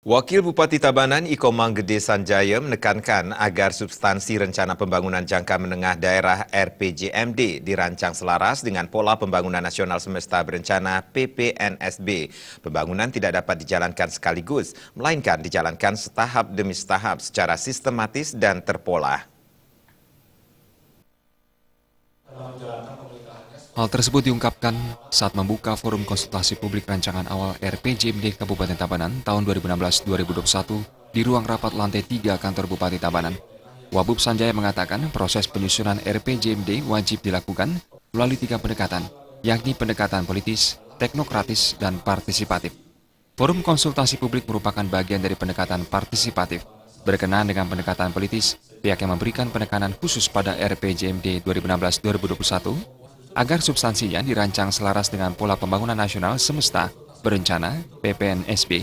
Wakil Bupati Tabanan Iko Manggede Sanjaya menekankan agar substansi rencana pembangunan jangka menengah daerah RPJMD dirancang selaras dengan pola pembangunan nasional semesta berencana PPNSB. Pembangunan tidak dapat dijalankan sekaligus, melainkan dijalankan setahap demi setahap secara sistematis dan terpola. Hal tersebut diungkapkan saat membuka forum konsultasi publik rancangan awal RPJMD Kabupaten Tabanan tahun 2016-2021 di ruang rapat lantai 3 kantor Bupati Tabanan. Wabub Sanjaya mengatakan proses penyusunan RPJMD wajib dilakukan melalui 3 pendekatan, yakni pendekatan politis, teknokratis, dan partisipatif. Forum konsultasi publik merupakan bagian dari pendekatan partisipatif. Berkenaan dengan pendekatan politis, pihak yang memberikan penekanan khusus pada RPJMD 2016-2021 agar substansinya dirancang selaras dengan pola pembangunan nasional semesta berencana PPNSB.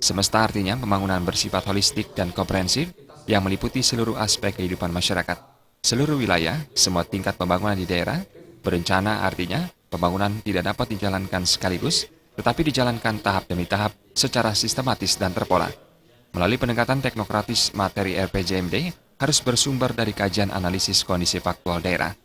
Semesta artinya pembangunan bersifat holistik dan komprehensif yang meliputi seluruh aspek kehidupan masyarakat, seluruh wilayah, semua tingkat pembangunan di daerah. Berencana artinya pembangunan tidak dapat dijalankan sekaligus, tetapi dijalankan tahap demi tahap secara sistematis dan terpola. Melalui pendekatan teknokratis, materi RPJMD harus bersumber dari kajian analisis kondisi faktual daerah.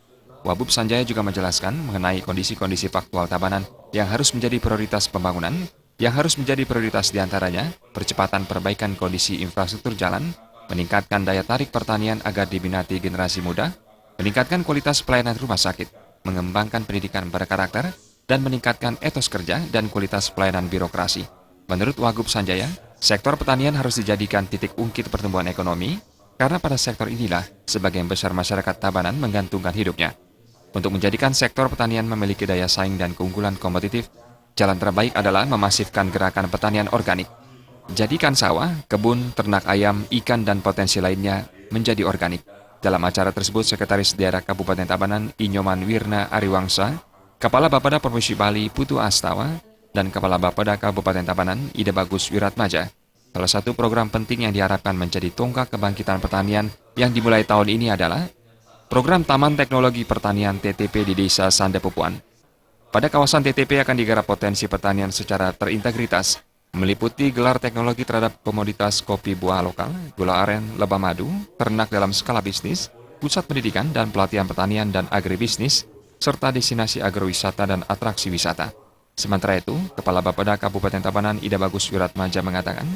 Wabub Sanjaya juga menjelaskan mengenai kondisi-kondisi faktual Tabanan yang harus menjadi prioritas pembangunan, yang harus menjadi prioritas diantaranya percepatan perbaikan kondisi infrastruktur jalan, meningkatkan daya tarik pertanian agar diminati generasi muda, meningkatkan kualitas pelayanan rumah sakit, mengembangkan pendidikan berkarakter, dan meningkatkan etos kerja dan kualitas pelayanan birokrasi. Menurut Wagub Sanjaya, sektor pertanian harus dijadikan titik ungkit pertumbuhan ekonomi, karena pada sektor inilah sebagian besar masyarakat Tabanan menggantungkan hidupnya. Untuk menjadikan sektor pertanian memiliki daya saing dan keunggulan kompetitif, jalan terbaik adalah memasifkan gerakan pertanian organik. Jadikan sawah, kebun, ternak ayam, ikan, dan potensi lainnya menjadi organik. Dalam acara tersebut, Sekretaris Daerah Kabupaten Tabanan Inyoman Wirna Ariwangsa, Kepala Bapeda Provinsi Bali Putu Astawa, dan Kepala Bapeda Kabupaten Tabanan Ida Bagus Wiratmaja. Salah satu program penting yang diharapkan menjadi tonggak kebangkitan pertanian yang dimulai tahun ini adalah program Taman Teknologi Pertanian TTP di Desa Sandapupuan. Pada kawasan TTP akan digarap potensi pertanian secara terintegritas, meliputi gelar teknologi terhadap komoditas kopi buah lokal, gula aren, lebah madu, ternak dalam skala bisnis, pusat pendidikan dan pelatihan pertanian dan agribisnis, serta destinasi agrowisata dan atraksi wisata. Sementara itu, Kepala Bapeda Kabupaten Tabanan Ida Bagus Wiratmaja mengatakan,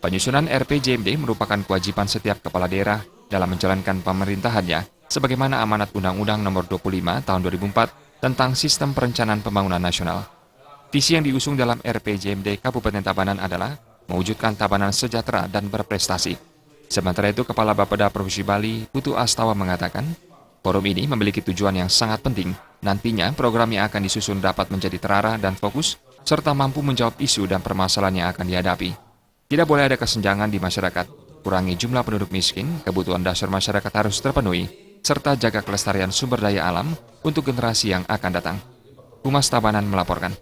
penyusunan RPJMD merupakan kewajiban setiap kepala daerah dalam menjalankan pemerintahannya, sebagaimana amanat Undang-Undang Nomor 25 Tahun 2004 tentang Sistem Perencanaan Pembangunan Nasional. Visi yang diusung dalam RPJMD Kabupaten Tabanan adalah mewujudkan Tabanan sejahtera dan berprestasi. Sementara itu, Kepala Bapeda Provinsi Bali Putu Astawa mengatakan, forum ini memiliki tujuan yang sangat penting. Nantinya, program yang akan disusun dapat menjadi terarah dan fokus, serta mampu menjawab isu dan permasalahan yang akan dihadapi. Tidak boleh ada kesenjangan di masyarakat, kurangi jumlah penduduk miskin, kebutuhan dasar masyarakat harus terpenuhi, serta jaga kelestarian sumber daya alam untuk generasi yang akan datang. Humas Tabanan melaporkan.